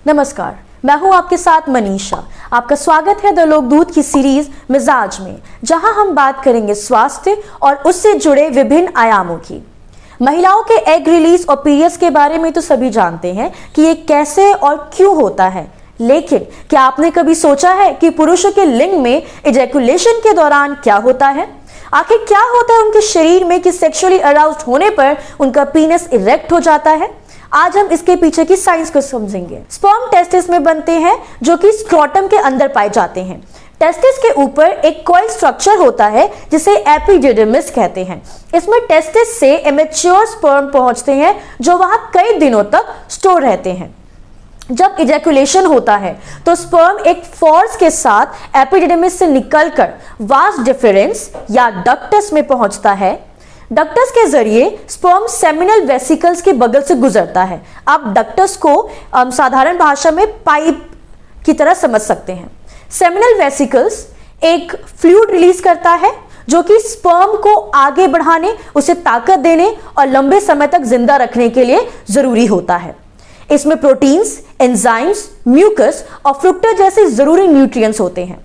नमस्कार, मैं हूं आपके साथ मनीषा। आपका स्वागत है द लोकदूत की सीरीज मिजाज में, जहां हम बात करेंगे स्वास्थ्य और उससे जुड़े विभिन्न आयामों की। महिलाओं के एग रिलीज और पीरियड्स के बारे में तो सभी जानते हैं कि ये कैसे और क्यों होता है, लेकिन क्या आपने कभी सोचा है कि पुरुषों के लिंग में इजैकुलेशन के दौरान क्या होता है? आखिर क्या होता है उनके शरीर में कि सेक्सुअली अराउज्ड होने पर उनका पीनस इरेक्ट हो जाता है? आज हम इसके पीछे की साइंस को समझेंगे। स्पर्म टेस्टिस में बनते हैं, जो कि स्क्रोटम के अंदर पाए जाते हैं। टेस्टिस के ऊपर एक कॉइल स्ट्रक्चर होता है जिसे एपिडिडमिस कहते हैं। इसमें टेस्टिस से इमेच्योर स्पर्म पहुंचते हैं, जो वहां कई दिनों तक स्टोर रहते हैं। जब इजैकुलेशन होता है तो स्पर्म एक फोर्स के साथ एपिडिडमिस से निकलकर वास डिफरेंस या डक्टस में पहुंचता है। डक्टस के जरिए स्पर्म सेमिनल वेसिकल्स के बगल से गुजरता है। आप डक्टस को साधारण भाषा में पाइप की तरह समझ सकते हैं। सेमिनल वेसिकल्स एक फ्लूइड रिलीज करता है, जो कि स्पर्म को आगे बढ़ाने, उसे ताकत देने और लंबे समय तक जिंदा रखने के लिए जरूरी होता है। इसमें प्रोटीन्स, एंजाइम्स, म्यूकस और फ्रुक्टोज जैसे जरूरी न्यूट्रिएंट्स होते हैं।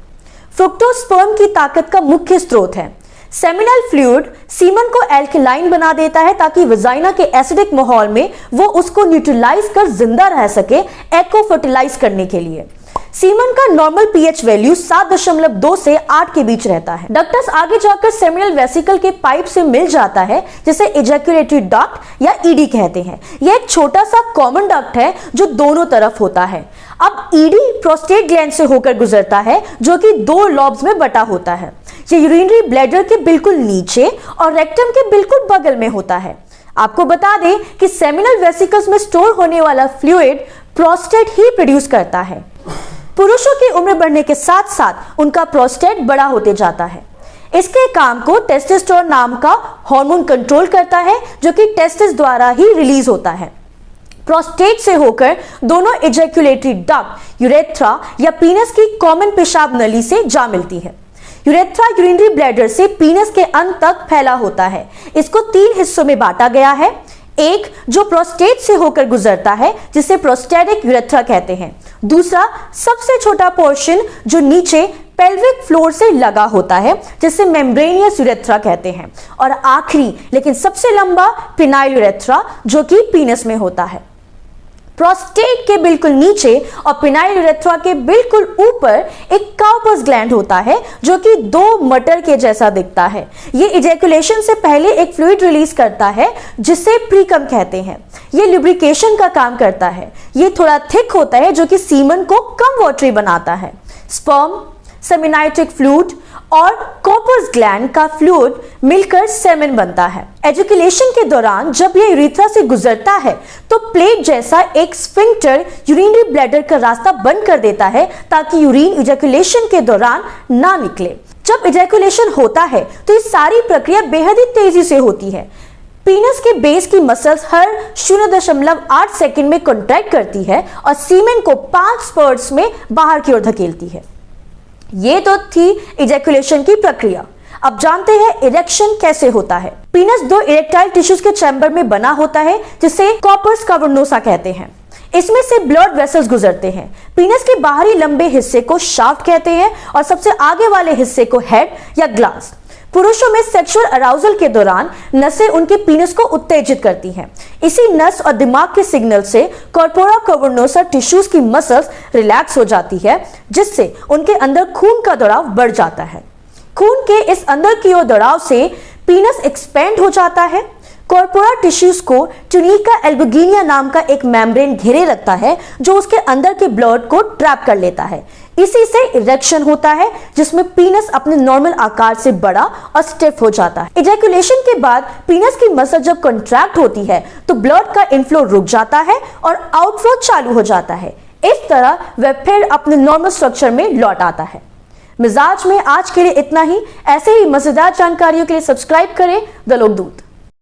फ्रुक्टोज स्पर्म की ताकत का मुख्य स्रोत है। सेमिनल फ्लूइड सीमन को एल्कलाइन बना देता है, ताकि वजाइना के एसिडिक माहौल में वो उसको न्यूट्रलाइज कर जिंदा रह सके, एग को फर्टिलाइज करने के लिए। सीमन का नॉर्मल पीएच वैल्यू 7.2 से 8 के बीच रहता है। डक्टस आगे जाकर सेमिनल वेसिकल के पाइप से मिल जाता है, जिसे इजैकुलेटरी डक्ट या ईडी कहते हैं। यह एक छोटा सा कॉमन डक्ट है जो दोनों तरफ होता है। अब ईडी प्रोस्टेट ग्लैंड से होकर गुजरता है, जो कि 2 लॉब्स में बटा होता है। ये यूरिनरी ब्लैडर के बिल्कुल नीचे और रेक्टम के बिल्कुल बगल में होता है। आपको बता दें कि सेमिनल वेसिकल्स में स्टोर होने वाला फ्लूइड प्रोस्टेट ही प्रोड्यूस करता है। पुरुषों की उम्र बढ़ने के साथ साथ उनका प्रोस्टेट बड़ा होते जाता है। इसके काम को टेस्टोस्टेरोन नाम का हार्मोन कंट्रोल करता है, जो कि टेस्टिस द्वारा ही रिलीज होता है। प्रोस्टेट से होकर दोनों इजैकुलेटरी डक्ट, यूरेथ्रा या पीनस की कॉमन पेशाब नली से जा मिलती है। यूरेथ्रा यूरिनरी ब्लैडर से पीनस के अंत तक फैला होता है। इसको 3 हिस्सों में बांटा गया है। एक जो प्रोस्टेट से होकर गुजरता है, जिसे प्रोस्टेटिक यूरेथ्रा कहते हैं। दूसरा सबसे छोटा पोर्शन जो नीचे पेल्विक फ्लोर से लगा होता है, जिसे मेम्ब्रेनियस यूरेथ्रा कहते हैं। और आखिरी लेकिन सबसे लंबा पिनाइल यूरेथ्रा, जो कि पीनस में होता है। प्रोस्टेट के बिल्कुल नीचे और पिनाइल यूरेथ्रा के बिल्कुल ऊपर एक काउपस ग्लैंड होता है, जो कि 2 मटर के जैसा दिखता है। ये इजैकुलेशन से पहले एक फ्लूइड रिलीज करता है, जिसे प्रीकम कहते हैं। ये लुब्रिकेशन का काम करता है। ये थोड़ा थिक होता है, जो कि सीमन को कम वाटरी बनाता है। स्पर्म, सेमिनाइटिक फ्लूइड और कॉर्पस ग्लैंड का फ्लूइड मिलकर सेमेन बनता है। एजुकेलेशन के दौरान जब यह यूरेथ्रा से गुजरता है, तो प्लेट जैसा एक स्फिंक्टर यूरिनरी ब्लैडर का रास्ता बंद कर देता है, ताकि यूरिन इजैकुलेशन के दौरान ना निकले। जब इजैकुलेशन होता है तो इस सारी प्रक्रिया बेहद ही तेजी से होती है। पीनस के बेस की मसल्स हर 0.8 सेकंड में कॉन्ट्रैक्ट करती है और सीमेन को 5 स्पर्ट्स में बाहर की ओर धकेलती है। ये तो थी इजैकुलेशन की प्रक्रिया। अब जानते हैं इरेक्शन कैसे होता है। पीनस 2 इरेक्टाइल टिश्यूज के चैम्बर में बना होता है, जिसे कॉर्पस कैवर्नोसा कहते हैं। इसमें से ब्लड वेसल्स गुजरते हैं। पीनस के बाहरी लंबे हिस्से को शाफ्ट कहते हैं और सबसे आगे वाले हिस्से को हेड या ग्लास। पुरुषों में सेक्सुअल अराउजल के दौरान नसें उनके पीनस को उत्तेजित करती हैं। इसी नस और दिमाग के सिग्नल से कॉर्पोरा कैवर्नोसा टिश्यूज की मसल्स रिलैक्स हो जाती है, जिससे उनके अंदर खून का दौड़ाव बढ़ जाता है। खून के इस अंदर की ओर दौड़ाव से पीनस एक्सपेंड हो जाता है। कॉर्पोरा टिश्यूज को ट्यूनिका एल्बुगिनिया नाम का एक मेम्ब्रेन घेरे रखता है, जो उसके अंदर के ब्लड को ट्रैप कर लेता है। इसी से इरेक्शन होता है, जिसमें पीनस अपने नॉर्मल आकार से बड़ा और स्टिफ हो जाता है। इजैकुलेशन के बाद पीनस की मसल जब कॉन्ट्रैक्ट होती है, तो ब्लड का इनफ्लो रुक जाता है और आउटफ्लो चालू हो जाता है। इस तरह वह फिर अपने नॉर्मल स्ट्रक्चर में लौट आता है। मिजाज में आज के लिए इतना ही। ऐसे ही मजेदार जानकारियों के लिए सब्सक्राइब करें द लोकदूत।